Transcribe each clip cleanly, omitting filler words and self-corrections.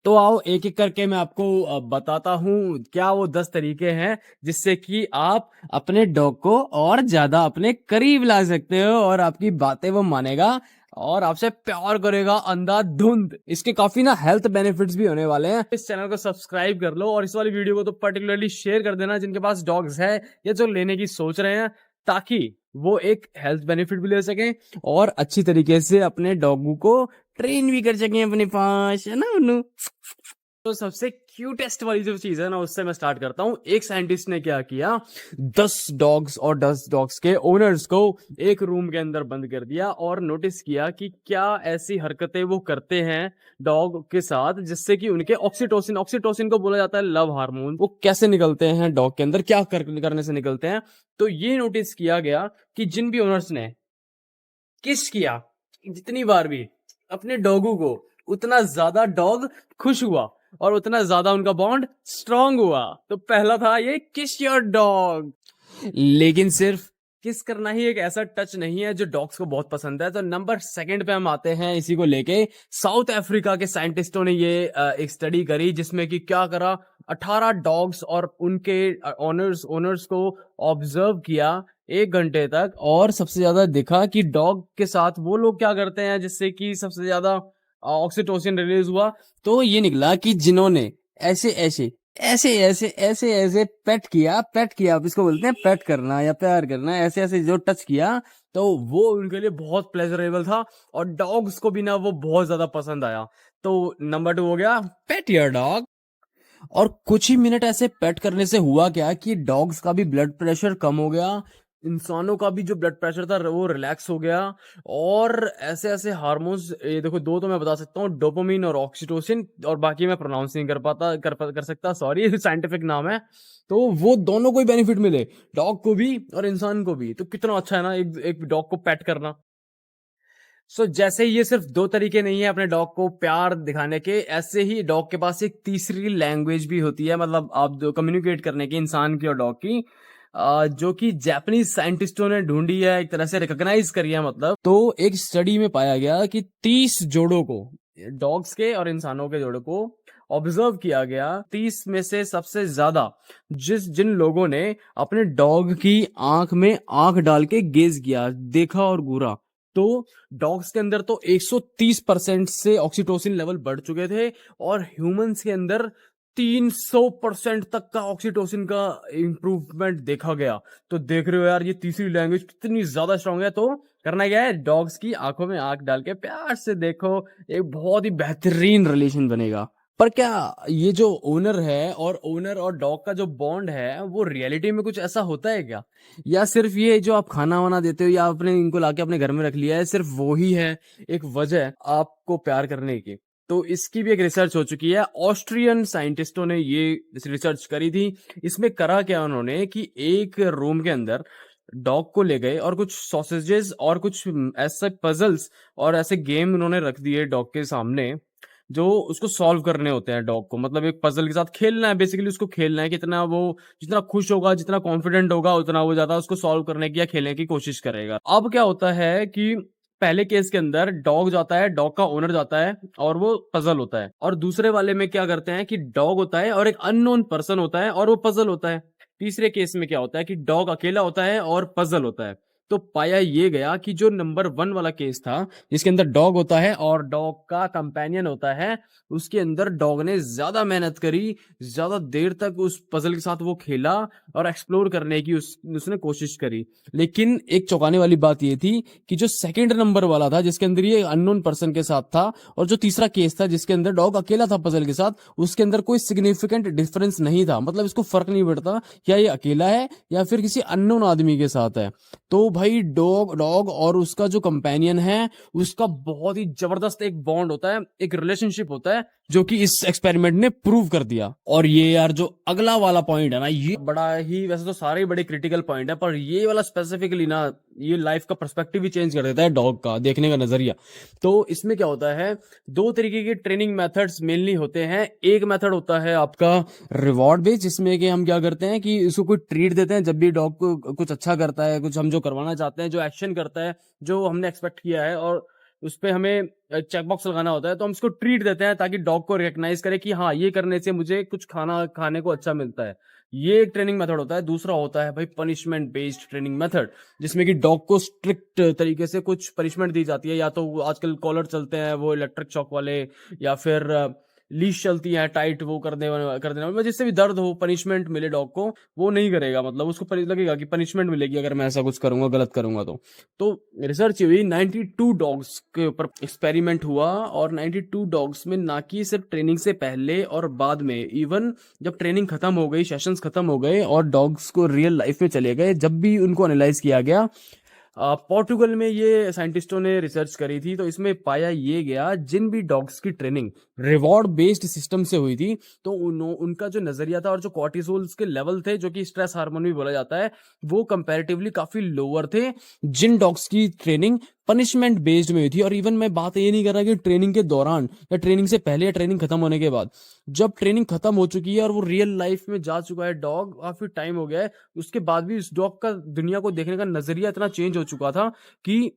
तो आओ एक एक करके मैं आपको बताता हूँ क्या वो 10 तरीके हैं जिससे कि आप अपने डॉग को और ज्यादा अपने करीब ला सकते हो और आपकी बातें वो मानेगा और आपसे प्यार करेगा अंधाधुंध। इसके काफी ना हेल्थ बेनिफिट्स भी होने वाले हैं। इस चैनल को सब्सक्राइब कर लो और इस वाली वीडियो को तो पर्टिकुलरली शेयर कर देना जिनके पास डॉग्स है या जो लेने की सोच रहे हैं, ताकि वो एक हेल्थ बेनिफिट भी ले सकें और अच्छी तरीके से अपने डॉग को ट्रेन भी कर सकें अपने पास, है ना उन्नू। तो सबसे क्यूटेस्ट वाली जो चीज है ना उससे मैं स्टार्ट करता हूँ। एक साइंटिस्ट ने क्या किया, 10 डॉग्स और 10 डॉग्स के ओनर्स को एक रूम के अंदर बंद कर दिया और नोटिस किया कि क्या ऐसी हरकतें वो करते हैं डॉग के साथ जिससे कि उनके ऑक्सीटोसिन ऑक्सीटोसिन को बोला जाता है लव हार्मोन, वो कैसे निकलते हैं डॉग के अंदर, क्या करने से निकलते हैं। तो ये नोटिस किया गया कि जिन भी ओनर्स ने किस किया जितनी बार भी अपने डॉगू को, उतना ज्यादा डॉग खुश हुआ और उतना ज्यादा उनका बॉन्ड स्ट्रांग हुआ। तो पहला था ये किस योर डॉग। लेकिन सिर्फ किस करना ही एक ऐसा टच नहीं है जो डॉग्स को बहुत पसंद है। तो नंबर सेकंड पे हम आते हैं इसी को लेके। साउथ अफ्रीका के साइंटिस्टों ने ये एक स्टडी करी जिसमें कि क्या करा, 18 डॉग्स और उनके ओनर्स ओनर्स को ऑब्जर्व किया 1 घंटे तक और सबसे ज्यादा देखा कि डॉग के साथ वो लोग क्या करते हैं जिससे कि सबसे ज्यादा ऑक्सीटोसिन रिलीज हुआ। तो ये निकला कि जिन्होंने ऐसे ऐसे ऐसे ऐसे ऐसे ऐसे पेट किया, आप इसको बोलते हैं पेट करना या प्यार करना, ऐसे ऐसे जो टच किया तो वो उनके लिए बहुत प्लेजरेबल था और डॉग्स को भी ना वो बहुत ज्यादा पसंद आया। तो नंबर 2 हो गया पेट योर डॉग। और कुछ ही मिनट ऐसे पेट करने से हुआ क्या कि डॉग्स का भी ब्लड प्रेशर कम हो गया, इंसानों का भी जो ब्लड प्रेशर था वो रिलैक्स हो गया और ऐसे ऐसे हार्मोन्स, ये देखो दो तो मैं बता सकता हूँ, डोपामिन और ऑक्सीटोसिन, और बाकी मैं प्रोनाउंस नहीं कर सकता, सॉरी साइंटिफिक नाम है। तो वो दोनों को ही बेनिफिट मिले, डॉग को भी और इंसान को भी। तो कितना अच्छा है ना एक एक डॉग को पेट करना। जैसे ये सिर्फ 2 तरीके नहीं है अपने डॉग को प्यार दिखाने के, ऐसे ही डॉग के पास एक तीसरी लैंग्वेज भी होती है, मतलब आप दो कम्युनिकेट करने की, इंसान की और डॉग की, जो कि जापानीज साइंटिस्टों ने ढूंढी है, एक तरह से रिकॉग्नाइज करी है मतलब। तो एक स्टडी में पाया गया कि 30 जोड़ों को, डॉग्स के और इंसानों के जोड़ों को ऑब्जर्व किया गया। 30 में से सबसे ज्यादा जिन लोगों ने अपने डॉग की आंख में आंख डाल के गेज किया, देखा और घूरा, तो डॉग्स के अंदर तो 130% से ऑक्सीटोसिन लेवल बढ़ चुके थे और ह्यूमंस के अंदर 300% तक का ऑक्सीटोसिन का इंप्रूवमेंट देखा गया। तो देख रहे हो यार ये तीसरी लैंग्वेज कितनी ज्यादा स्ट्रांग है। तो करना क्या है, डॉग्स की आंखों में आंख डाल के प्यार से देखो, एक बहुत ही बेहतरीन रिलेशन बनेगा। पर क्या ये जो ओनर है और डॉग का जो बॉन्ड है वो रियलिटी में कुछ ऐसा होता है क्या, या सिर्फ ये जो आप खाना वाना देते हो या आपने इनको लाके अपने घर में रख लिया है, सिर्फ वो ही है एक वजह आपको प्यार करने की। तो इसकी भी एक रिसर्च हो चुकी है, ऑस्ट्रियन साइंटिस्टों ने ये रिसर्च करी थी। इसमें करा क्या उन्होंने कि एक रूम के अंदर डॉग को ले गए और कुछ सॉसेजेस और कुछ ऐसे पजल्स और ऐसे गेम उन्होंने रख दिए डॉग के सामने जो उसको सॉल्व करने होते हैं डॉग को, मतलब एक पजल के साथ खेलना है बेसिकली, उसको खेलना है, कितना वो जितना खुश होगा जितना कॉन्फिडेंट होगा उतना वो ज्यादा उसको सॉल्व करने की या खेलने की कोशिश करेगा। अब क्या होता है कि पहले केस के अंदर डॉग जाता है, डॉग का ओनर जाता है और वो पजल होता है, और दूसरे वाले में क्या करते हैं कि डॉग होता है और एक अननोन पर्सन होता है और वो पजल होता है। तीसरे केस में क्या होता है कि डॉग अकेला होता है और पजल होता है। तो पाया ये गया कि जो नंबर 1 वाला केस था जिसके अंदर डॉग होता है और डॉग का कंपेनियन होता है, उसके अंदर डॉग ने ज्यादा मेहनत करी, ज्यादा देर तक उस पजल के साथ वो खेला और एक्सप्लोर करने की उसने कोशिश करी। लेकिन एक चौंकाने वाली बात ये थी कि जो सेकंड नंबर वाला था जिसके अंदर ये अननोन पर्सन के साथ था, और जो तीसरा केस था जिसके अंदर डॉग अकेला था पजल के साथ, उसके अंदर कोई सिग्निफिकेंट डिफरेंस नहीं था, मतलब इसको फर्क नहीं पड़ता क्या ये अकेला है या फिर किसी अननोन आदमी के साथ है। तो भाई डॉग डॉग और उसका जो कंपेनियन है उसका बहुत ही जबरदस्त एक बॉन्ड होता है, एक रिलेशनशिप होता है, जो कि इस एक्सपेरिमेंट ने प्रूव कर दिया। और ये यार जो अगला वाला पॉइंट है ना, ये बड़ा ही, वैसे तो सारे ही बड़े क्रिटिकल पॉइंट है पर ये वाला स्पेसिफिकली ना, ये लाइफ का पर्सपेक्टिव ही चेंज कर देता है, डॉग का देखने का नजरिया। तो इसमें क्या होता है, 2 तरीके के ट्रेनिंग मेथड्स मेनली होते हैं। एक मेथड होता है आपका रिवॉर्ड बेस्ड, जिसमें कि हम क्या करते हैं कि इसको कोई ट्रीट देते हैं जब भी डॉग को कुछ अच्छा करता है, कुछ हम जो करवाना चाहते हैं, जो एक्शन करता है जो हमने एक्सपेक्ट किया है, और उस पे हमें चेक बॉक्स लगाना होता है, तो हम इसको ट्रीट देते हैं ताकि डॉग को रिकग्नाइज करे कि हाँ, ये करने से मुझे कुछ खाना खाने को अच्छा मिलता है। ये एक ट्रेनिंग मेथड होता है। दूसरा होता है भाई पनिशमेंट बेस्ड ट्रेनिंग मेथड, जिसमें कि डॉग को स्ट्रिक्ट तरीके से कुछ पनिशमेंट दी जाती है, या तो आजकल कॉलर चलते हैं वो इलेक्ट्रिक शॉक वाले, या फिर लीश चलती है टाइट, वो कर देना, मतलब जिससे भी दर्द हो, पनिशमेंट मिले डॉग को, वो नहीं करेगा, मतलब उसको लगेगा कि पनिशमेंट मिलेगी अगर मैं ऐसा कुछ करूंगा, गलत करूंगा तो रिसर्च हुई, 92 डॉग्स के ऊपर एक्सपेरिमेंट हुआ, और 92 डॉग्स में ना कि सिर्फ ट्रेनिंग से पहले और बाद में, इवन जब ट्रेनिंग खत्म हो गई, सेशंस खत्म हो गए और डॉग्स को रियल लाइफ में चले गए, जब भी उनको एनालाइज किया गया, पोर्टुगल में ये साइंटिस्टों ने रिसर्च करी थी, तो इसमें पाया ये गया, जिन भी डॉग्स की ट्रेनिंग रिवॉर्ड बेस्ड सिस्टम से हुई थी, तो उनका जो नजरिया था और जो कॉर्टिसोल्स के लेवल थे, जो कि स्ट्रेस हार्मोन भी बोला जाता है, वो कंपैरेटिवली काफी लोअर थे जिन डॉग्स की ट्रेनिंग पनिशमेंट बेस्ड में हुई थी। और इवन मैं बात ये नहीं कर रहा कि ट्रेनिंग के दौरान या ट्रेनिंग से पहले या ट्रेनिंग खत्म होने के बाद, जब ट्रेनिंग खत्म हो चुकी है और वो रियल लाइफ में जा चुका है डॉग, काफी टाइम हो गया है, उसके बाद भी उस डॉग का दुनिया को देखने का नजरिया इतना चेंज हो चुका था कि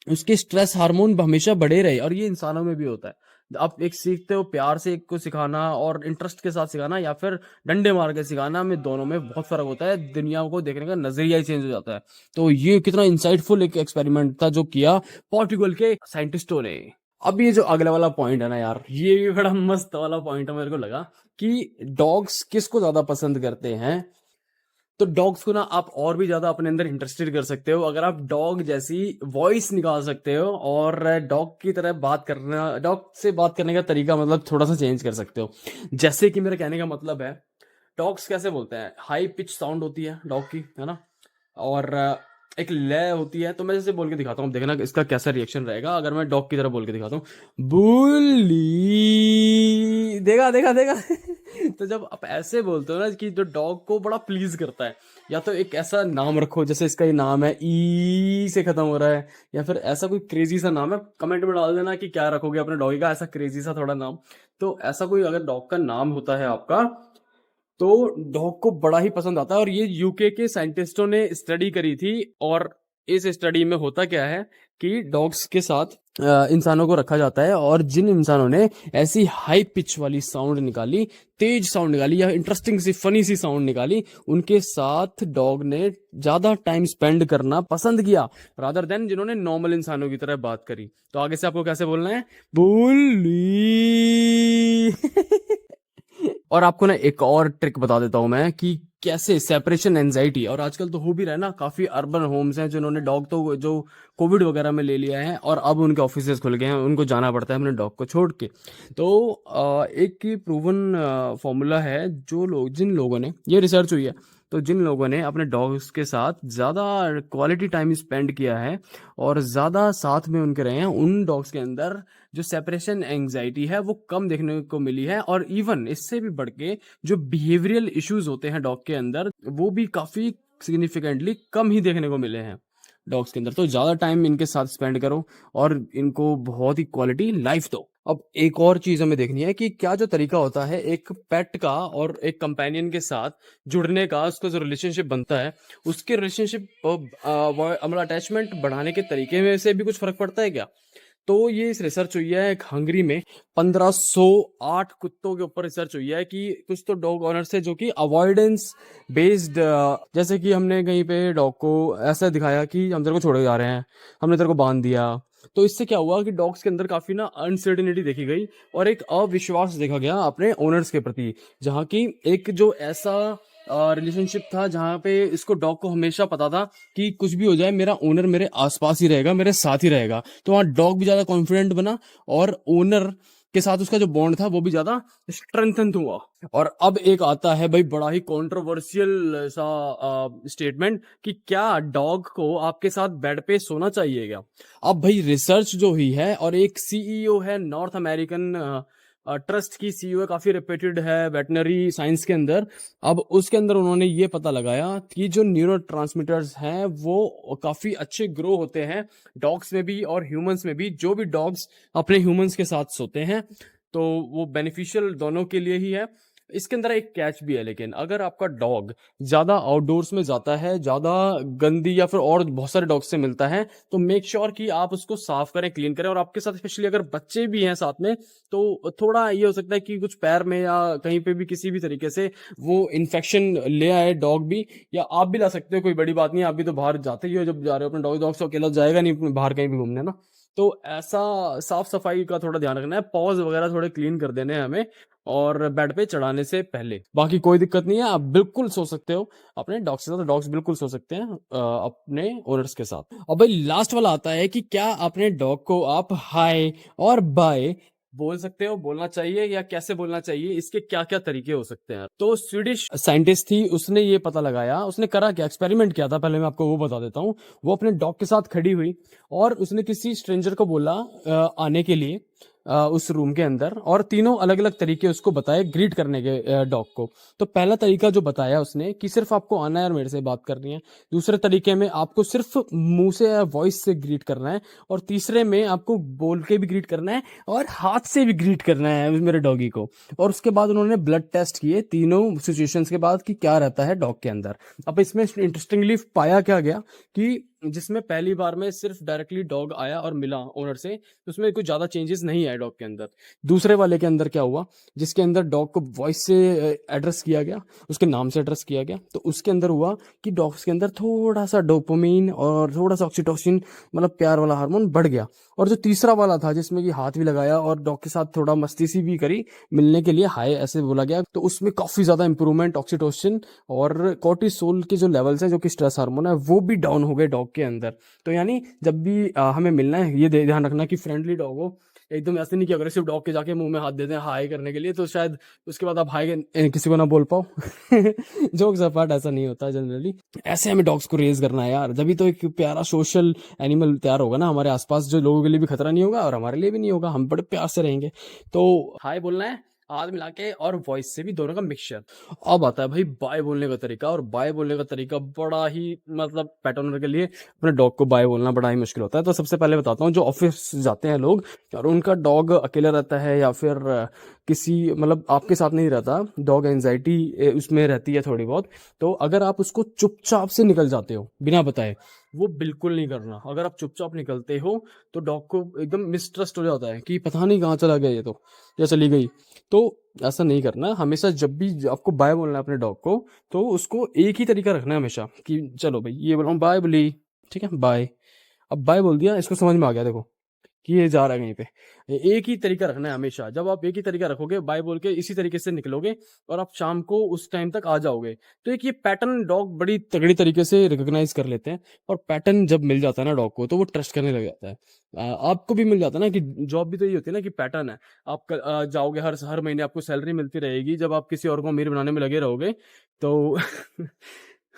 उसके स्ट्रेस हार्मोन हमेशा बढ़े रहे। और ये इंसानों में भी होता है। आप एक सीखते हो प्यार से एक को सिखाना और इंटरेस्ट के साथ सिखाना, या फिर डंडे मार के सिखाना, में दोनों में बहुत फर्क होता है, दुनिया को देखने का नजरिया ही चेंज हो जाता है। तो ये कितना इंसाइटफुल एक एक्सपेरिमेंट था जो किया पोर्टुगल के साइंटिस्टों ने। अब ये जो अगला वाला पॉइंट है ना यार, ये भी बड़ा मस्त वाला पॉइंट है, मेरे को लगा कि डॉग्स किसको ज्यादा पसंद करते हैं। तो डॉग्स को ना आप और भी ज्यादा अपने अंदर इंटरेस्टेड कर सकते हो, अगर आप डॉग जैसी वॉइस निकाल सकते हो और डॉग की तरह बात करना, डॉग से बात करने का तरीका मतलब थोड़ा सा चेंज कर सकते हो। जैसे कि मेरा कहने का मतलब है, डॉग्स कैसे बोलते हैं, हाई पिच साउंड होती है डॉग की, है ना, और एक लय होती है। तो मैं जैसे बोल के दिखाता हूँ, देखना इसका कैसा रिएक्शन रहेगा अगर मैं डॉग की तरह बोल के दिखाता हूँ, बुली, देखा देखा देखा। तो जब आप ऐसे बोलते हो ना कि जो डॉग को बड़ा प्लीज करता है, या तो एक ऐसा नाम रखो, जैसे इसका ये नाम है ई से खत्म हो रहा है, या फिर ऐसा कोई क्रेजी सा नाम है, कमेंट में डाल देना कि क्या रखोगे अपने डॉगी का, ऐसा क्रेजी सा थोड़ा नाम। तो ऐसा कोई अगर डॉग का नाम होता है आपका, तो डॉग को बड़ा ही पसंद आता है। और ये यूके के साइंटिस्टों ने स्टडी करी थी, और इस स्टडी में होता क्या है कि डॉग्स के साथ इंसानों को रखा जाता है, और जिन इंसानों ने ऐसी हाई पिच वाली साउंड निकाली, तेज साउंड निकाली, या इंटरेस्टिंग सी फनी सी साउंड निकाली, उनके साथ डॉग ने ज्यादा टाइम स्पेंड करना पसंद किया, रादर देन जिन्होंने नॉर्मल इंसानों की तरह बात करी। तो आगे से आपको कैसे बोलना है, बुली। और आपको ना एक और ट्रिक बता देता हूं मैं कि कैसे सेपरेशन एंजाइटी, और आजकल तो हो भी रहा है ना, काफी अर्बन होम्स हैं जिन्होंने डॉग तो जो कोविड वगैरह में ले लिया है, और अब उनके ऑफिसेज खुल गए हैं, उनको जाना पड़ता है अपने डॉग को छोड़ के। तो एक प्रूवन फॉर्मूला है, जो लोग जिन लोगों ने, ये रिसर्च हुई है, तो जिन लोगों ने अपने डॉग्स के साथ ज़्यादा क्वालिटी टाइम स्पेंड किया है और ज़्यादा साथ में उनके रहे हैं, उन डॉग्स के अंदर जो सेपरेशन एंजाइटी है वो कम देखने को मिली है। और इवन इससे भी बढ़ के जो बिहेवियरल इश्यूज होते हैं डॉग के अंदर, वो भी काफ़ी सिग्निफिकेंटली कम ही देखने को मिले हैं डॉग्स के अंदर। तो ज़्यादा टाइम इनके साथ स्पेंड करो और इनको बहुत ही क्वालिटी लाइफ दो। अब एक और चीज हमें देखनी है कि क्या जो तरीका होता है एक पेट का और एक कंपेनियन के साथ जुड़ने का, उसका जो रिलेशनशिप बनता है, उसके रिलेशनशिप मतलब अटैचमेंट बढ़ाने के तरीके में से भी कुछ फर्क पड़ता है क्या। तो ये इस रिसर्च हुई है एक हंगरी में, 1508 कुत्तों के ऊपर रिसर्च हुई है कि कुछ तो डॉग ऑनर्स है जो कि अवॉइडेंस बेस्ड, जैसे कि हमने कहीं पे डॉग को ऐसा दिखाया कि हम तेरे को छोड़े जा रहे हैं, हमने तेरे को बांध दिया, तो इससे क्या हुआ कि डॉग्स के अंदर काफी ना अनसर्टेनिटी देखी गई और एक अविश्वास देखा गया अपने ओनर्स के प्रति, जहाँ की एक जो ऐसा रिलेशनशिप था जहाँ पे इसको डॉग को हमेशा पता था कि कुछ भी हो जाए मेरा ओनर मेरे आसपास ही रहेगा, मेरे साथ ही रहेगा। तो वहाँ डॉग भी ज्यादा कॉन्फिडेंट बना और ओनर के साथ उसका जो बॉन्ड था वो भी ज्यादा स्ट्रेंथन हुआ। और अब एक आता है भाई बड़ा ही कंट्रोवर्शियल सा स्टेटमेंट कि क्या डॉग को आपके साथ बेड पे सोना चाहिए क्या। अब भाई रिसर्च जो हुई है, और एक सीईओ है नॉर्थ अमेरिकन ट्रस्ट की सीईओ है, काफी रेप्यूटेड है वेटनरी साइंस के अंदर। अब उसके अंदर उन्होंने ये पता लगाया कि जो न्यूरोट्रांसमीटर्स हैं वो काफी अच्छे ग्रो होते हैं डॉग्स में भी और ह्यूमंस में भी। जो भी डॉग्स अपने ह्यूमंस के साथ सोते हैं तो वो बेनिफिशियल दोनों के लिए ही है। इसके अंदर एक कैच भी है, लेकिन अगर आपका डॉग ज्यादा आउटडोर्स में जाता है, ज्यादा गंदी या फिर और बहुत सारे डॉग से मिलता है, तो मेक श्योर कि आप उसको साफ करें, क्लीन करें। और आपके साथ स्पेशली अगर बच्चे भी हैं साथ में, तो थोड़ा ये हो सकता है कि कुछ पैर में या कहीं पे भी किसी भी तरीके से वो इन्फेक्शन ले आए डॉग भी, या आप भी ला सकते हो, कोई बड़ी बात नहीं है। आप भी तो बाहर जाते ही हो, जब जा रहे हो अपने डॉग, डॉग से अकेला जाएगा नहीं बाहर कहीं भी घूमने ना। तो ऐसा साफ सफाई का थोड़ा ध्यान रखना है, पॉज वगैरह थोड़े क्लीन कर देने हैं हमें, और बेड पे चढ़ाने से पहले। बाकी कोई दिक्कत नहीं है, आप बिल्कुल सो सकते हो अपने डॉग्स के साथ। डॉग्स बिल्कुल सो सकते हैं अपने ओनर्स के साथ। और भाई लास्ट वाला आता है कि क्या अपने डॉग को आप हाय और बाय बोल सकते हो, बोलना चाहिए या कैसे बोलना चाहिए, इसके क्या क्या तरीके हो सकते हैं। तो स्वीडिश साइंटिस्ट थी, उसने ये पता लगाया, उसने करा क्या, एक्सपेरिमेंट किया था, पहले मैं आपको वो बता देता हूँ। वो अपने डॉग के साथ खड़ी हुई और उसने किसी स्ट्रेंजर को बोला आने के लिए उस रूम के अंदर, और तीनों अलग अलग तरीके उसको बताए ग्रीट करने के डॉग को। तो पहला तरीका जो बताया उसने कि सिर्फ आपको आना है और मेरे से बात करनी है। दूसरे तरीके में आपको सिर्फ मुंह से या वॉइस से ग्रीट करना है। और तीसरे में आपको बोल के भी ग्रीट करना है और हाथ से भी ग्रीट करना है मेरे डॉगी को। और उसके बाद उन्होंने ब्लड टेस्ट किए तीनों सिचुएशंस के बाद कि क्या रहता है डॉग के अंदर। अब इसमें इंटरेस्टिंगली पाया क्या गया कि जिसमें पहली बार में सिर्फ डायरेक्टली डॉग आया और मिला ओनर से, तो उसमें कुछ ज्यादा चेंजेस नहीं आए डॉग के अंदर। दूसरे वाले के अंदर क्या हुआ, जिसके अंदर डॉग को वॉइस से एड्रेस किया गया, उसके नाम से एड्रेस किया गया, तो उसके अंदर हुआ कि डॉग्स के अंदर थोड़ा सा डोपामिन और थोड़ा सा ऑक्सीटोसिन, मतलब प्यार वाला हार्मोन बढ़ गया। और जो तीसरा वाला था जिसमें कि हाथ भी लगाया और डॉग के साथ थोड़ा मस्ती सी भी करी, मिलने के लिए हाय ऐसे बोला गया, तो उसमें काफी ज्यादा इंप्रूवमेंट ऑक्सीटोसिन और कोर्टिसोल के जो लेवल्स हैं, जो कि स्ट्रेस हार्मोन है, वो भी डाउन हो गए डॉग के अंदर। तो यानी जब भी हमें मिलना है, ये ध्यान रखना कि फ्रेंडली डॉग हो, एकदम ऐसे नहीं कि अग्रेसिव डॉग के जाके मुंह में हाथ देते हैं हाय करने के लिए, तो शायद उसके बाद आप हाय किसी को ना बोल पाओ। जोक्स अपार्ट, ऐसा नहीं होता जनरली। ऐसे हमें डॉग्स को रेज करना है यार, जब तो एक प्यारा सोशल एनिमल तैयार होगा ना हमारे आसपास, जो लोगों के लिए भी खतरा नहीं होगा और हमारे लिए भी नहीं होगा, हम बड़े प्यार से रहेंगे। तो हाय बोलना है, हाथ मिला के, और वॉइस से भी, दोनों का मिक्सचर। अब आता है भाई बाय बोलने का तरीका, और बाय बोलने का तरीका बड़ा ही, मतलब पेट ओनर के लिए अपने डॉग को बाय बोलना बड़ा ही मुश्किल होता है। तो सबसे पहले बताता हूँ, जो ऑफिस जाते हैं लोग और उनका डॉग अकेला रहता है, या फिर किसी, मतलब आपके साथ नहीं रहता, डॉग एंजाइटी उसमें रहती है थोड़ी बहुत, तो अगर आप उसको चुपचाप से निकल जाते हो बिना बताए, वो बिल्कुल नहीं करना। अगर आप चुपचाप निकलते हो तो डॉग को एकदम मिसट्रस्ट हो जाता है कि पता नहीं कहाँ चला गया ये तो, या चली गई। तो ऐसा नहीं करना। हमेशा जब भी आपको बाय बोलना है अपने डॉग को, तो उसको एक ही तरीका रखना है हमेशा कि चलो भाई ये बोला बाय बोली, ठीक है बाय। अब बाय बोल दिया, इसको समझ में आ गया देखो कि ये जा रहा है कहीं पे। एक ही तरीका रखना है हमेशा। जब आप एक ही तरीका रखोगे, बाय बोल के इसी तरीके से निकलोगे, और आप शाम को उस टाइम तक आ जाओगे, तो एक ये पैटर्न डॉग बड़ी तगड़ी तरीके से रिकॉग्नाइज कर लेते हैं। और पैटर्न जब मिल जाता है ना डॉग को, तो वो ट्रस्ट करने लग जाता है। आपको भी मिल जाता है ना, कि जॉब भी तो ये होती है ना कि पैटर्न है। आप जाओगे, हर हर महीने आपको सैलरी मिलती रहेगी, जब आप किसी और को अमीर बनाने में लगे रहोगे तो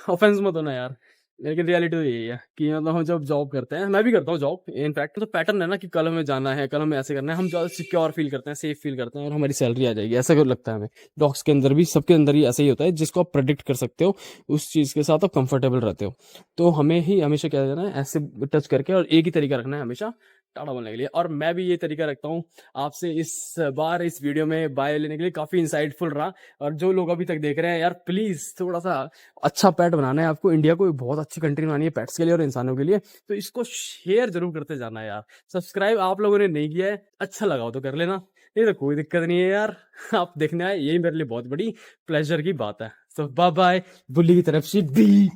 ऑफेंस मत होना यार, लेकिन रियलिटी तो यही है कि मतलब हम जब जॉब करते हैं, मैं भी करता हूँ जॉब इनफैक्ट, तो पैटर्न है ना कि कल हमें जाना है, कल हमें ऐसे करना है, हम ज़्यादा सिक्योर फील करते हैं, सेफ फील करते हैं, और हमारी सैलरी आ जाएगी, ऐसा क्यों लगता है हमें। डॉग्स के अंदर भी, सबके अंदर ही ऐसा ही होता है, जिसको आप प्रेडिक्ट कर सकते हो, उस चीज़ के साथ आप कंफर्टेबल रहते हो। तो हमें ही हमेशा क्या करना है, ऐसे टच करके, और एक ही तरीका रखना है हमेशा टाटा बोलने के लिए। और मैं भी ये तरीका रखता हूँ। आपसे इस बार इस वीडियो में बाय लेने के लिए काफ़ी इंसाइटफुल रहा। और जो लोग अभी तक देख रहे हैं यार, प्लीज़ थोड़ा सा अच्छा पेट बनाना है आपको। इंडिया को एक बहुत अच्छी कंट्री बनानी है पेट्स के लिए और इंसानों के लिए, तो इसको शेयर जरूर करते जाना है यार। सब्सक्राइब आप लोगों ने नहीं किया है, अच्छा लगा हो तो कर लेना, नहीं तो कोई दिक्कत नहीं है यार। आप देखने आए, यही मेरे लिए बहुत बड़ी प्लेजर की बात है। तो बाय बाय, बुल्ली की तरफ से भी।